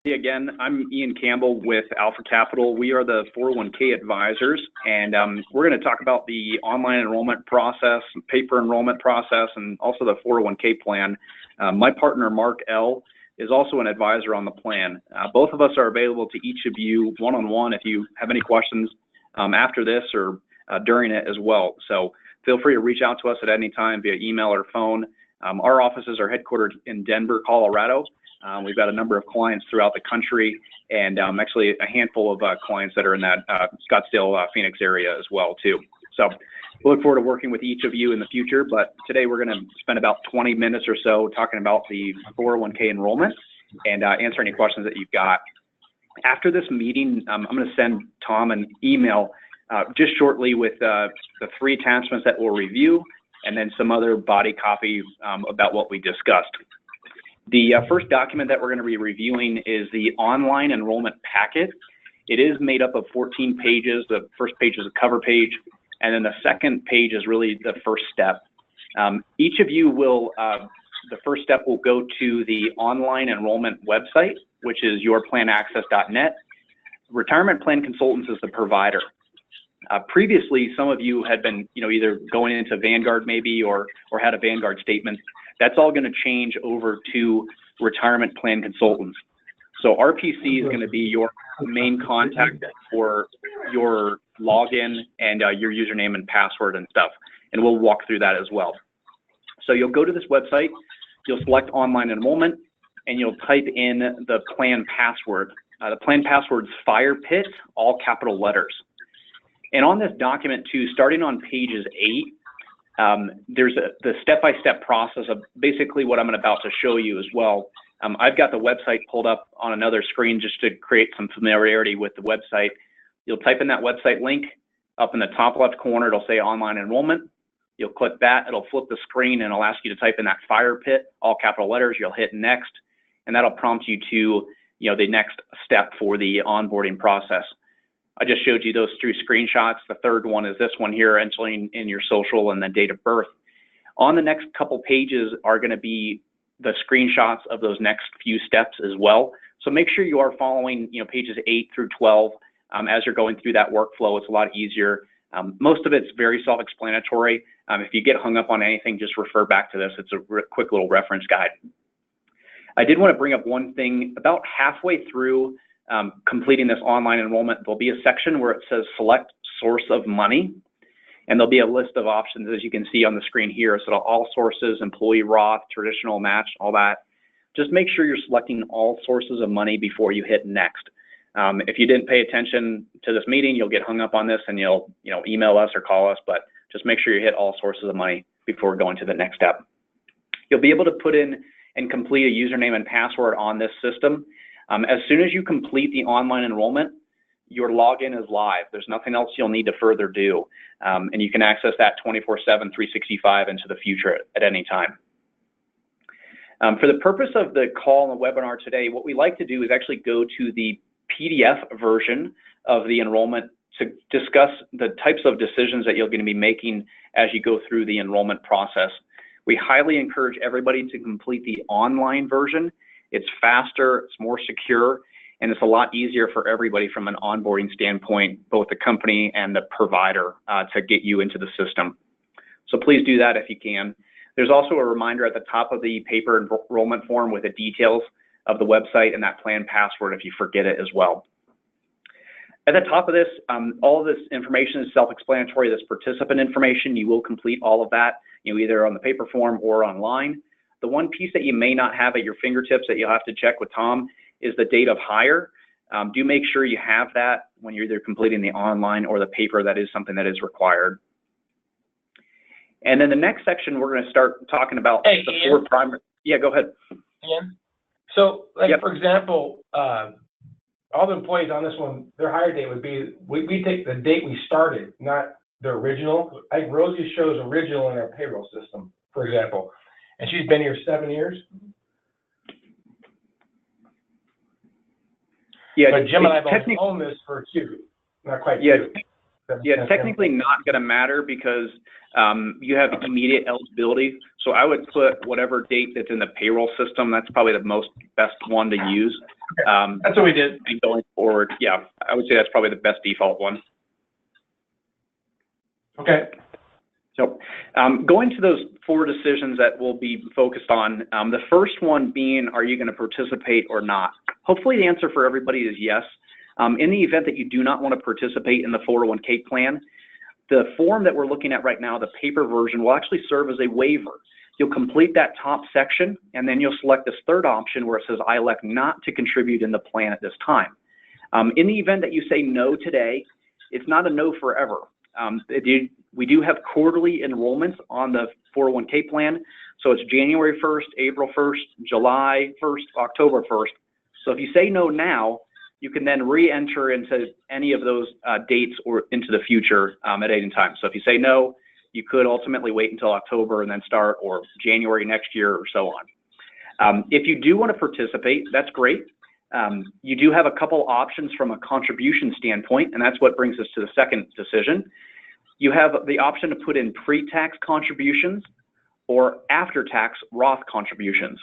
Again, I'm Ian Campbell with Alpha Capital. We are the 401k advisors, and we're going to talk about the online enrollment process, paper enrollment process, and also the 401k plan. My partner, Mark L., is also an advisor on the plan. Both of us are available to each of you one-on-one if you have any questions after this or during it as well. So feel free to reach out to us at any time via email or phone. Our offices are headquartered in Denver, Colorado. We've got a number of clients throughout the country, and actually a handful of clients that are in that Scottsdale, Phoenix area as well, too. So we look forward to working with each of you in the future, but today we're going to spend about 20 minutes or so talking about the 401k enrollment and answer any questions that you've got. After this meeting, I'm going to send Tom an email just shortly with the 3 attachments that we'll review, and then some other body copy about what we discussed. The first document that we're going to be reviewing is the online enrollment packet. It is made up of 14 pages. The first page is a cover page, and then the second page is really the first step. Each of you will, the first step will go to the online enrollment website, which is yourplanaccess.net. Retirement Plan Consultants is the provider. Previously, some of you had been, either going into Vanguard maybe or had a Vanguard statement. That's all going to change over to Retirement Plan Consultants. So RPC is going to be your main contact for your login and your username and password and stuff. And we'll walk through that as well. So you'll go to this website, you'll select online enrollment, and you'll type in the plan password. The plan password is FirePit, all capital letters. And on this document too, starting on pages 8, there's the step-by-step process of basically what I'm about to show you as well. I've got the website pulled up on another screen just to create some familiarity with the website. You'll type in that website link. Up in the top left corner, it'll say online enrollment. You'll click that. It'll flip the screen and it'll ask you to type in that FirePit, all capital letters. You'll hit next, and that'll prompt you to the next step for the onboarding process. I just showed you those 2 screenshots. The third one is this one here, entering in your social and then date of birth. On the next couple pages are going to be the screenshots of those next few steps as well. So make sure you are following, pages 8 through 12 as you're going through that workflow. It's a lot easier. Most of it's very self-explanatory. If you get hung up on anything, just refer back to this. It's a quick little reference guide. I did want to bring up one thing. About halfway through completing this online enrollment, there'll be a section where it says select source of money, and there'll be a list of options as you can see on the screen here. So all sources, employee Roth, traditional match, all that. Just make sure you're selecting all sources of money before you hit next. If you didn't pay attention to this meeting, you'll get hung up on this and you'll email us or call us, but just make sure you hit all sources of money before going to the next step. You'll be able to put in and complete a username and password on this system. As soon as you complete the online enrollment, your login is live. There's nothing else you'll need to further do. And you can access that 24/7, 365 into the future at any time. For the purpose of the call and the webinar today, what we like to do is actually go to the PDF version of the enrollment to discuss the types of decisions that you're going to be making as you go through the enrollment process. We highly encourage everybody to complete the online version. It's faster, it's more secure, and it's a lot easier for everybody from an onboarding standpoint, both the company and the provider, to get you into the system. So please do that if you can. There's also a reminder at the top of the paper enrollment form with the details of the website and that plan password if you forget it as well. At the top of this, all of this information is self-explanatory. This participant information, you will complete all of that, either on the paper form or online. The one piece that you may not have at your fingertips that you'll have to check with Tom is the date of hire. Do make sure you have that when you're either completing the online or the paper. That is something that is required. And then the next section, we're going to start talking about the Ian? 4 primary. Yeah, go ahead. Ian? So, for example, all the employees on this one, their hire date would be, we take the date we started, not the original. I think Rosie shows original in our payroll system, for example. And she's been here 7 years. Yeah, but Jim and I both own this for 2, not quite 2. Yeah, technically not going to matter because you have immediate eligibility. So I would put whatever date that's in the payroll system. That's probably the best one to use. That's what we did. And going forward, yeah, I would say that's probably the best default one. Okay. So going to those 4 decisions that we'll be focused on, the first one being, are you going to participate or not? Hopefully the answer for everybody is yes. In the event that you do not want to participate in the 401k plan, the form that we're looking at right now, the paper version, will actually serve as a waiver. You'll complete that top section, and then you'll select this third option where it says, I elect not to contribute in the plan at this time. In the event that you say no today, it's not a no forever. We do have quarterly enrollments on the 401k plan. So it's January 1st, April 1st, July 1st, October 1st. So if you say no now, you can then re-enter into any of those dates or into the future at any time. So if you say no, you could ultimately wait until October and then start, or January next year, or so on. If you do want to participate, that's great. You do have a couple options from a contribution standpoint, and that's what brings us to the second decision. You have the option to put in pre-tax contributions or after-tax Roth contributions.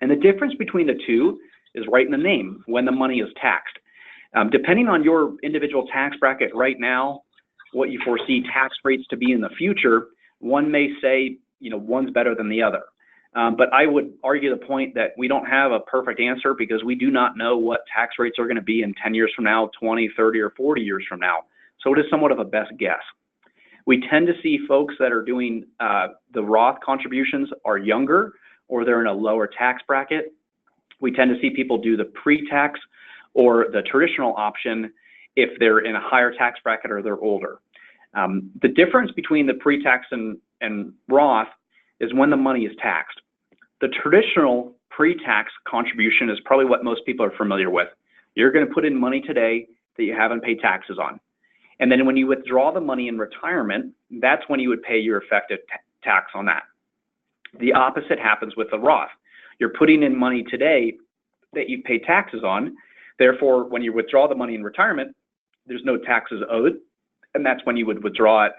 And the difference between the two is right in the name, when the money is taxed. Depending on your individual tax bracket right now, what you foresee tax rates to be in the future, one may say, one's better than the other. But I would argue the point that we don't have a perfect answer because we do not know what tax rates are going to be in 10 years from now, 20, 30, or 40 years from now. So it is somewhat of a best guess. We tend to see folks that are doing the Roth contributions are younger, or they're in a lower tax bracket. We tend to see people do the pre-tax or the traditional option if they're in a higher tax bracket or they're older. The difference between the pre-tax and Roth is when the money is taxed. The traditional pre-tax contribution is probably what most people are familiar with. You're going to put in money today that you haven't paid taxes on. And then when you withdraw the money in retirement, that's when you would pay your effective tax on that. The opposite happens with the Roth. You're putting in money today that you pay taxes on. Therefore, when you withdraw the money in retirement, there's no taxes owed, and that's when you would withdraw it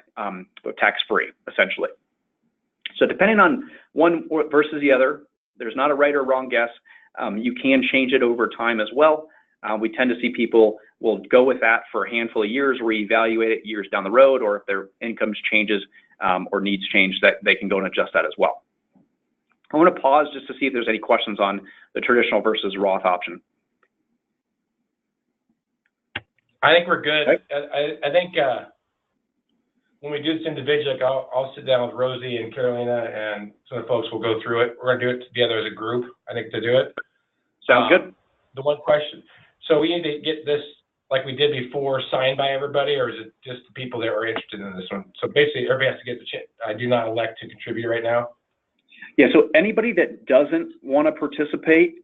tax-free, essentially. So depending on one versus the other, there's not a right or wrong guess. You can change it over time as well. We tend to see people will go with that for a handful of years, reevaluate it years down the road, or if their incomes changes or needs change, that they can go and adjust that as well. I want to pause just to see if there's any questions on the traditional versus Roth option. I think we're good. Okay. I think when we do this individually, like I'll sit down with Rosie and Carolina and some of the folks will go through it. We're going to do it together as a group, I think, to do it. Sounds good. The one question. So we need to get this, like we did before, signed by everybody, or is it just the people that are interested in this one? So basically, everybody has to get the chance. I do not elect to contribute right now. Yeah, so anybody that doesn't want to participate,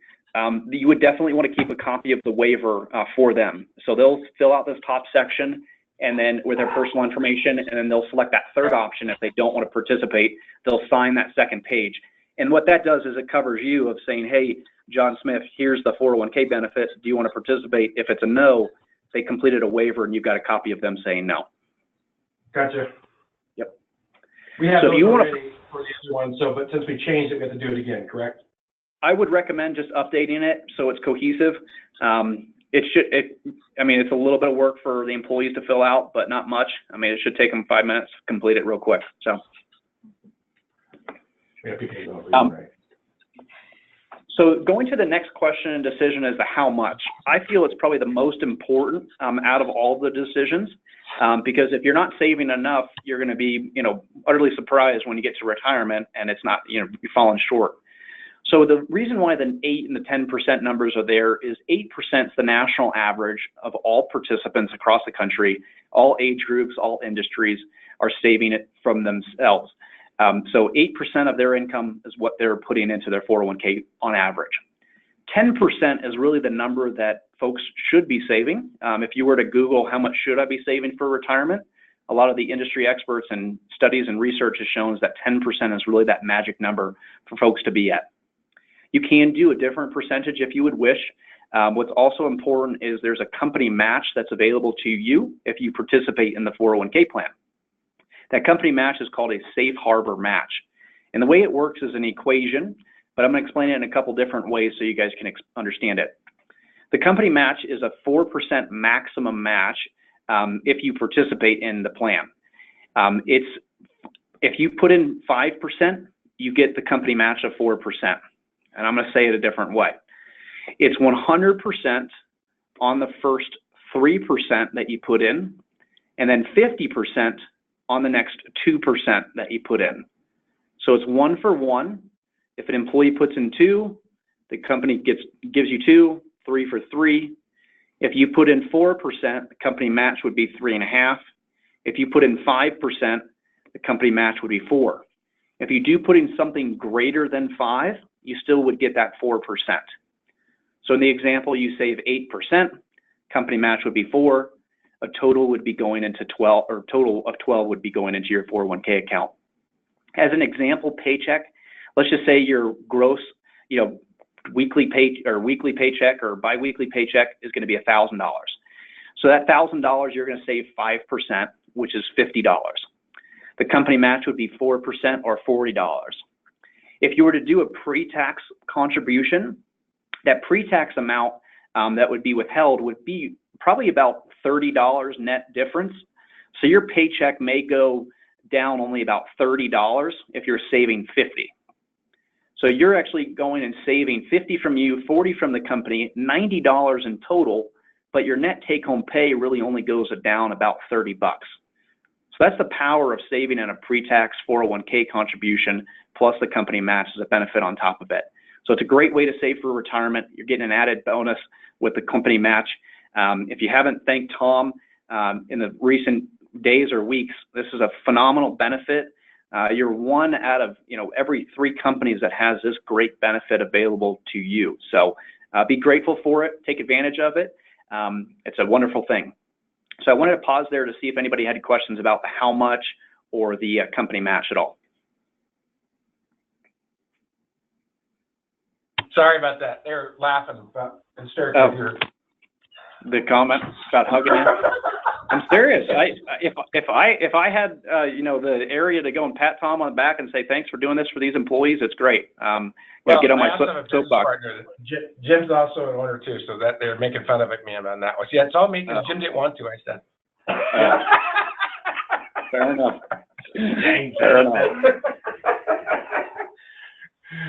you would definitely want to keep a copy of the waiver for them. So they'll fill out this top section and then with their personal information, and then they'll select that third option. If they don't want to participate, they'll sign that second page. And what that does is it covers you of saying, hey, John Smith, here's the 401k benefits. Do you want to participate? If it's a no, they completed a waiver and you've got a copy of them saying no. Gotcha. Yep. We have so those you already want to, for the other one, but since we changed it, we have to do it again, correct? I would recommend just updating it so it's cohesive. It's a little bit of work for the employees to fill out, but not much. I mean, it should take them 5 minutes to complete it real quick. So. So going to the next question and decision is the how much. I feel it's probably the most important out of all the decisions because if you're not saving enough, you're going to be, utterly surprised when you get to retirement and it's not, you're falling short. So the reason why the 8 and the 10% numbers are there is 8% is the national average of all participants across the country, all age groups, all industries are saving it from themselves. So 8% of their income is what they're putting into their 401k on average. 10% is really the number that folks should be saving. If you were to Google how much should I be saving for retirement, a lot of the industry experts and studies and research has shown that 10% is really that magic number for folks to be at. You can do a different percentage if you would wish. What's also important is there's a company match that's available to you if you participate in the 401k plan. That company match is called a safe harbor match. And the way it works is an equation, but I'm going to explain it in a couple different ways so you guys can understand it. The company match is a 4% maximum match if you participate in the plan. If you put in 5%, you get the company match of 4%. And I'm going to say it a different way. It's 100% on the first 3% that you put in, and then 50% on the next 2% that you put in. So it's 1 for 1. If an employee puts in 2, the company gives you 2, 3 for 3. If you put in 4%, the company match would be 3.5. If you put in 5%, the company match would be 4. If you do put in something greater than 5, you still would get that 4%. So in the example, you save 8%, company match would be 4. A total would be going into 12, or total of 12 would be going into your 401k account. As an example paycheck, let's just say your gross, weekly paycheck or biweekly paycheck is going to be $1,000. So that $1,000 you're going to save 5%, which is $50. The company match would be 4% or $40. If you were to do a pre-tax contribution, that pre-tax amount that would be withheld would be probably about $30 net difference. So your paycheck may go down only about $30 if you're saving $50. So you're actually going and saving $50 from you, $40 from the company, $90 in total, but your net take-home pay really only goes down about $30. So that's the power of saving in a pre-tax 401k contribution, plus the company match as a benefit on top of it. So it's a great way to save for retirement. You're getting an added bonus with the company match. If you haven't thanked Tom in the recent days or weeks, this is a phenomenal benefit. You're one out of every 3 companies that has this great benefit available to you. So be grateful for it. Take advantage of it. It's a wonderful thing. So I wanted to pause there to see if anybody had any questions about the how much or the company match at all. Sorry about that. They're laughing about and staring at your. The comment about hugging you. I'm serious. If I had the area to go and pat Tom on the back and say thanks for doing this for these employees, it's great. Get on my soapbox. Jim's also an owner too, so that they're making fun of me on that one. Yeah, it's all me because Jim didn't want to. I said. Fair enough. Fair enough.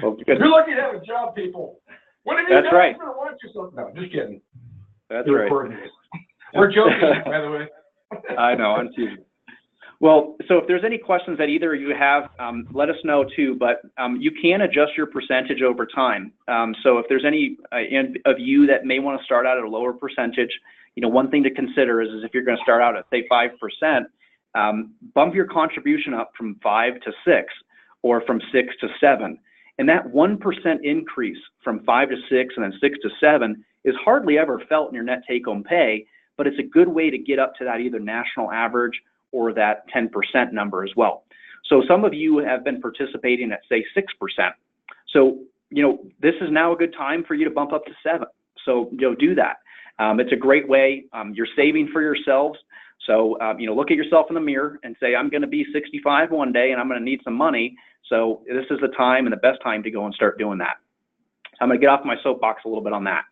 Well, you're lucky to have a job, people. What have you done? That's right. You're gonna watch yourself. No, just kidding. That's right. We're joking, by the way. I know, I'm teasing. Well, so if there's any questions that either of you have, let us know too, but you can adjust your percentage over time. So if there's any of you that may want to start out at a lower percentage, one thing to consider is if you're going to start out at, say, 5%, bump your contribution up from 5 to 6 or from 6 to 7. And that 1% increase from 5 to 6 and then 6 to 7 is hardly ever felt in your net take-home pay, but it's a good way to get up to that either national average or that 10% number as well. So some of you have been participating at, say, 6%. So, this is now a good time for you to bump up to 7. So, do that. It's a great way. You're saving for yourselves. So, look at yourself in the mirror and say, I'm going to be 65 one day and I'm going to need some money. So this is the time and the best time to go and start doing that. I'm going to get off my soapbox a little bit on that.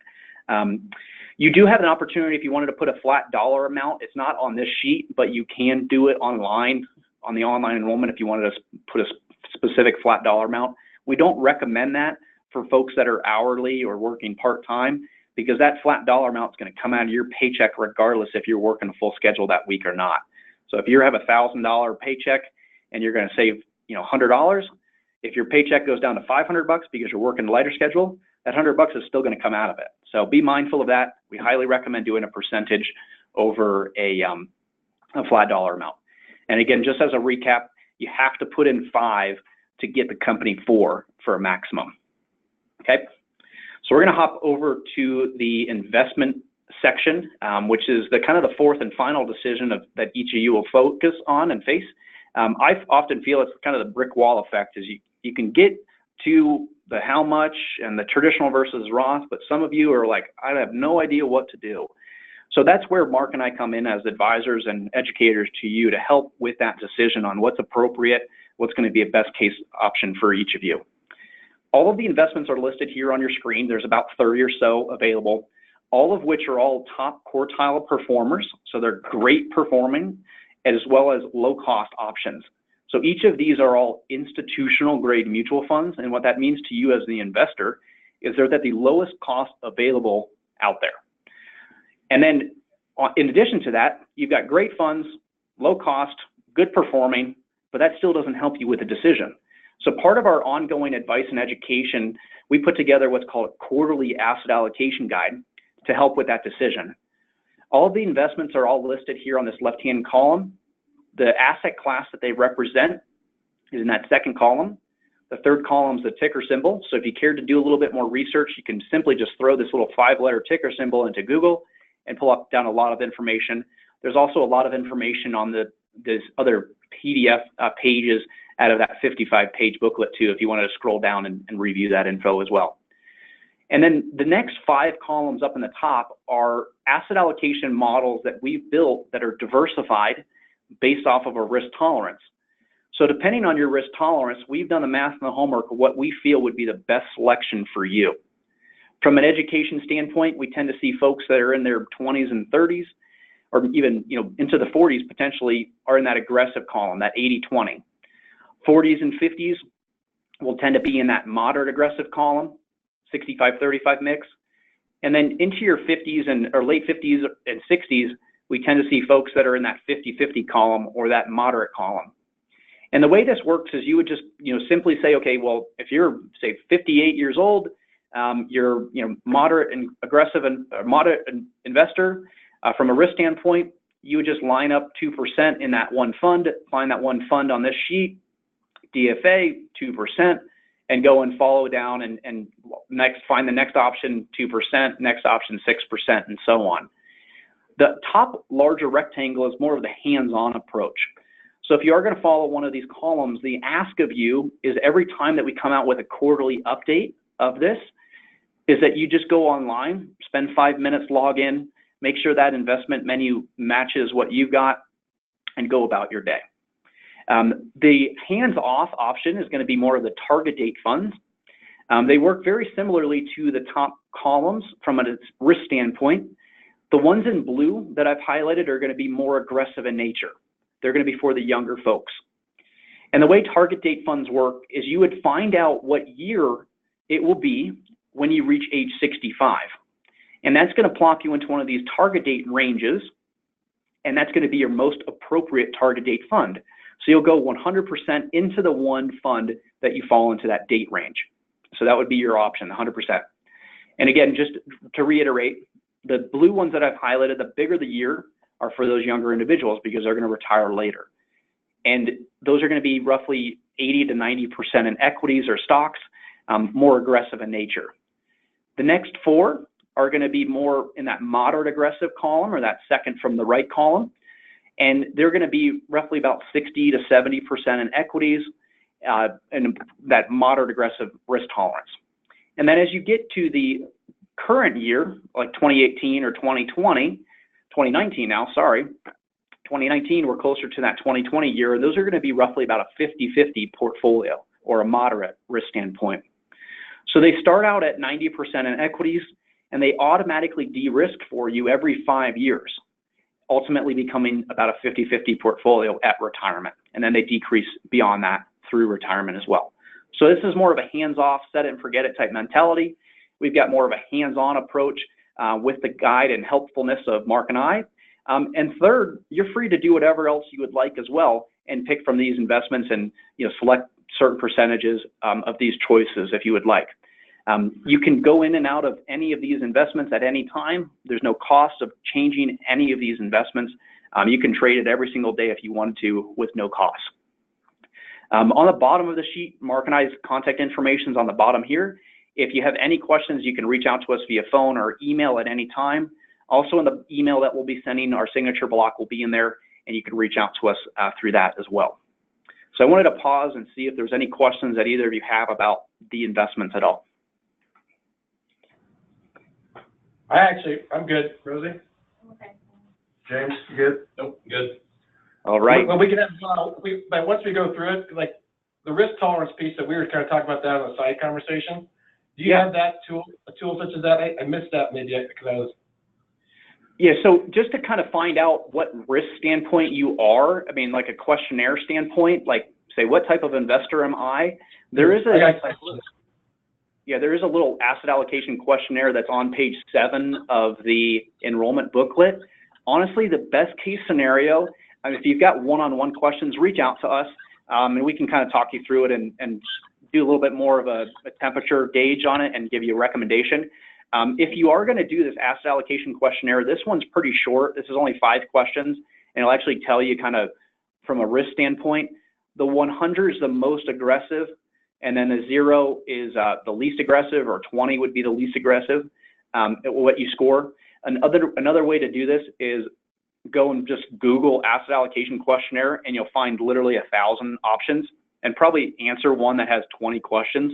You do have an opportunity if you wanted to put a flat dollar amount. It's not on this sheet, but you can do it online, on the online enrollment if you wanted to put a specific flat dollar amount. We don't recommend that for folks that are hourly or working part-time because that flat dollar amount is going to come out of your paycheck regardless if you're working a full schedule that week or not. So if you have a $1,000 paycheck and you're going to save $100, if your paycheck goes down to $500 because you're working a lighter schedule, that $100 is still going to come out of it. So be mindful of that. We highly recommend doing a percentage over a flat dollar amount. And again, just as a recap, you have to put in 5 to get the company 4 for a maximum. Okay. So we're going to hop over to the investment section, which is the kind of the fourth and final decision that each of you will focus on and face. I often feel it's kind of the brick wall effect is you can get to the how much and the traditional versus Roth, but some of you are like, I have no idea what to do. So that's where Mark and I come in as advisors and educators to you to help with that decision on what's appropriate, what's going to be a best case option for each of you. All of the investments are listed here on your screen. There's about 30 or so available. all of which are all top quartile performers. So they're great performing, as well as low-cost options. So each of these are all institutional grade mutual funds. And what that means to you as the investor is they're at the lowest cost available out there. And then in addition to that, you've got great funds, low cost, good performing, but that still doesn't help you with a decision. So part of our ongoing advice and education, we put together what's called a quarterly asset allocation guide to help with that decision. All of the investments are all listed here on this left-hand column. The asset class that they represent is in that second column. The third column is the ticker symbol. So if you care to do a little bit more research, you can simply just throw this little 5-letter ticker symbol into Google and pull up down a lot of information. There's also a lot of information on these other PDF pages out of that 55-page booklet too, if you wanted to scroll down and review that info as well. And then the next 5 columns up in the top are asset allocation models that we've built that are diversified based off of a risk tolerance. So depending on your risk tolerance, we've done the math and the homework of what we feel would be the best selection for you. From an education standpoint, we tend to see folks that are in their 20s and 30s, or even into the 40s potentially, are in that aggressive column, that 80-20. 40s and 50s will tend to be in that moderate aggressive column, 65-35 mix. And then into your 50s or late 50s and 60s, we tend to see folks that are in that 50-50 column or that moderate column. And the way this works is you would just simply say, okay, well, if you're say 58 years old, you're moderate and aggressive and moderate investor, from a risk standpoint, you would just line up 2% in that one fund, find that one fund on this sheet, DFA 2%, and go and follow down and next find the next option 2%, next option 6%, and so on. The top larger rectangle is more of the hands-on approach. So if you are going to follow one of these columns, the ask of you is every time that we come out with a quarterly update of this, is that you just go online, spend 5 minutes, log in, make sure that investment menu matches what you've got, and go about your day. The hands-off option is going to be more of the target date funds. They work very similarly to the top columns from a risk standpoint. The ones in blue that I've highlighted are going to be more aggressive in nature. They're going to be for the younger folks. And the way target date funds work is you would find out what year it will be when you reach age 65. And that's going to plop you into one of these target date ranges, and that's going to be your most appropriate target date fund. So you'll go 100% into the one fund that you fall into that date range. So that would be your option, 100%. And again, just to reiterate, the blue ones that I've highlighted, the bigger the year, are for those younger individuals because they're going to retire later. And those are going to be roughly 80 to 90% in equities or stocks, more aggressive in nature. The next 4 are going to be more in that moderate aggressive column, or that second from the right column. And they're going to be roughly about 60 to 70% in equities and that moderate aggressive risk tolerance. And then as you get to the current year, like 2018 or 2019 now, sorry, 2019, we're closer to that 2020 year, and those are going to be roughly about a 50-50 portfolio or a moderate risk standpoint. So they start out at 90% in equities, and they automatically de-risk for you every 5 years, ultimately becoming about a 50-50 portfolio at retirement. And then they decrease beyond that through retirement as well. So this is more of a hands-off, set it and forget it type mentality. We've got more of a hands-on approach with the guide and helpfulness of Mark and I. And third, you're free to do whatever else you would like as well and pick from these investments and select certain percentages of these choices if you would like. You can go in and out of any of these investments at any time. There's no cost of changing any of these investments. You can trade it every single day if you wanted to with no cost. On the bottom of the sheet, Mark and I's contact information is on the bottom here. If you have any questions, you can reach out to us via phone or email at any time. Also in the email that we'll be sending, our signature block will be in there, and you can reach out to us through that as well. So I wanted to pause and see if there's any questions that either of you have about the investments at all. I'm good. Rosie? Okay. James, you good? Nope, good. All right. Well, we can have, but once we go through it, like the risk tolerance piece that we were kind of talking about that on the side conversation, Do you have that tool, a tool such as that? I missed that maybe because I was. Yeah, so just to kind of find out what risk standpoint you are, I mean, like a questionnaire standpoint, like say, what type of investor am I? There is there is a little asset allocation questionnaire that's on page 7 of the enrollment booklet. Honestly, the best case scenario, I mean, if you've got one-on-one questions, reach out to us, and we can kind of talk you through it and do a little bit more of a temperature gauge on it and give you a recommendation. If you are going to do this asset allocation questionnaire, this one's pretty short. This is only 5 questions, and it'll actually tell you kind of from a risk standpoint. The 100 is the most aggressive, and then the 0 is the least aggressive, or 20 would be the least aggressive, what you score. Another way to do this is go and just Google asset allocation questionnaire, and you'll find literally 1,000 options, and probably answer one that has 20 questions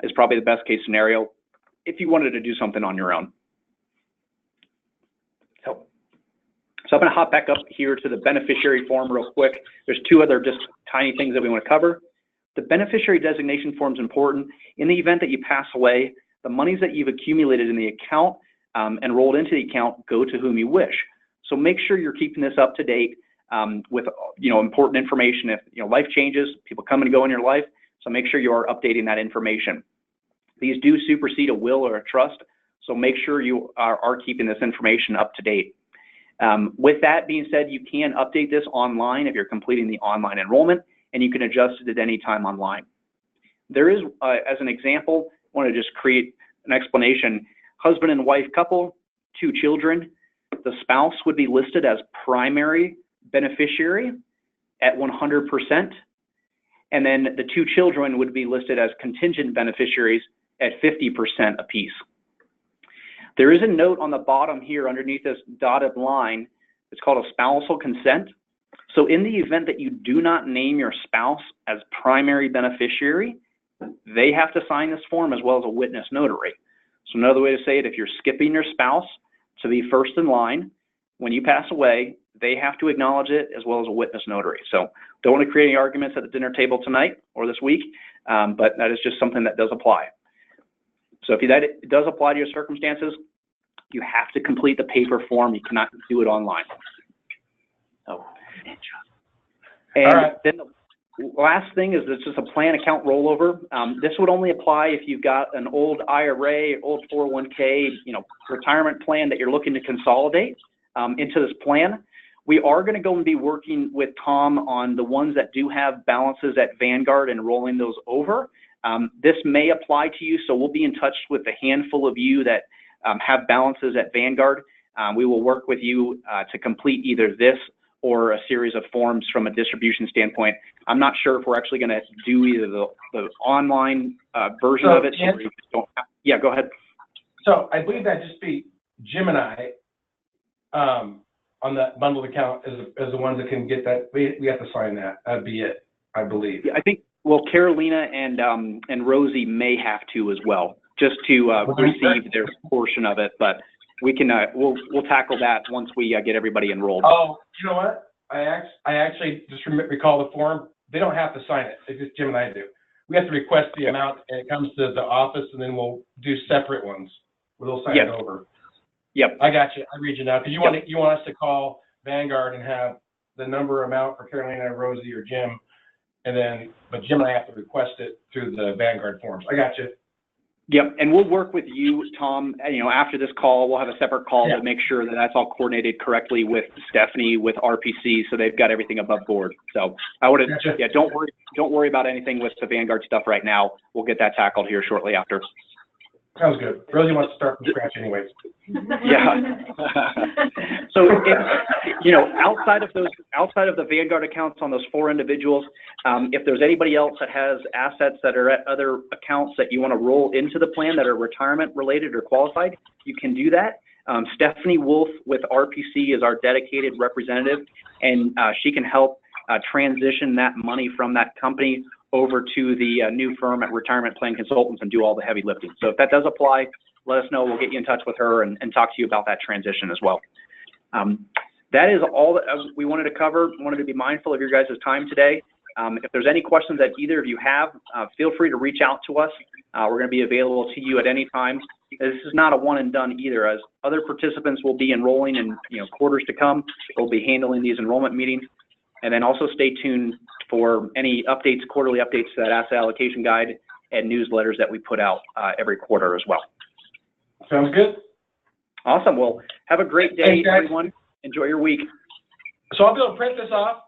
is probably the best case scenario if you wanted to do something on your own. So I'm going to hop back up here to the beneficiary form real quick. There's 2 other just tiny things that we want to cover. The beneficiary designation form is important. In the event that you pass away, the monies that you've accumulated in the account and rolled into the account go to whom you wish. So make sure you're keeping this up to date with important information. If life changes, people come and go in your life, so make sure you are updating that information. These do supersede a will or a trust, so make sure you are keeping this information up to date. With that being said, you can update this online if you're completing the online enrollment, and you can adjust it at any time online. There is, as an example, I want to just create an explanation. Husband and wife couple, 2 children. The spouse would be listed as primary beneficiary at 100%, and then the 2 children would be listed as contingent beneficiaries at 50% apiece. There is a note on the bottom here underneath this dotted line. It's called a spousal consent. So in the event that you do not name your spouse as primary beneficiary, they have to sign this form as well as a witness notary. So another way to say it, if you're skipping your spouse to be first in line, when you pass away, they have to acknowledge it as well as a witness notary. So don't want to create any arguments at the dinner table tonight or this week, but that is just something that does apply. So if that does apply to your circumstances, you have to complete the paper form. You cannot do it online. Oh. And then the last thing is it's just a plan account rollover. This would only apply if you've got an old IRA, old 401k, retirement plan that you're looking to consolidate into this plan. We are going to go and be working with Tom on the ones that do have balances at Vanguard and rolling those over. This may apply to you, so we'll be in touch with a handful of you that have balances at Vanguard. We will work with you to complete either this or a series of forms from a distribution standpoint. I'm not sure if we're actually going to do either the online version of it. Or you just don't have, yeah, go ahead. So I believe that'd just be Jim and I on that bundled account as the ones that can get that. We have to sign that. That'd be it, I believe. Yeah, I think, well, Carolina and Rosie may have to as well, just to receive their portion of it, but we can we'll tackle that once we get everybody enrolled. Oh, you know what? I actually just recall the form. They don't have to sign it. It's just Jim and I do. We have to request the amount, and it comes to the office, and then we'll do separate ones where they'll sign it over. Yep. I got you. I read you now because you want us to call Vanguard and have the number amount for Carolina, Rosie, or Jim, but Jim and I have to request it through the Vanguard forms. I got you. Yep, and we'll work with you, Tom. After this call, we'll have a separate call to make sure that that's all coordinated correctly with Stephanie, with RPC, so they've got everything above board. So I would, don't worry about anything with the Vanguard stuff right now. We'll get that tackled here shortly after. Sounds good. Rosie wants to start from scratch anyways. Yeah. So, outside of the Vanguard accounts on those 4 individuals, if there's anybody else that has assets that are at other accounts that you want to roll into the plan that are retirement related or qualified, you can do that. Stephanie Wolf with RPC is our dedicated representative, and she can help transition that money from that company over to the new firm at Retirement Plan Consultants and do all the heavy lifting. So if that does apply, let us know. We'll get you in touch with her and talk to you about that transition as well. That is all that we wanted to cover. Wanted to be mindful of your guys' time today. If there's any questions that either of you have, feel free to reach out to us. We're going to be available to you at any time. This is not a one and done either, as other participants will be enrolling in quarters to come. They'll be handling these enrollment meetings. And then also stay tuned for any updates, quarterly updates to that asset allocation guide and newsletters that we put out every quarter as well. Sounds good. Awesome. Well, have a great day, everyone. Enjoy your week. So I'll be able to print this off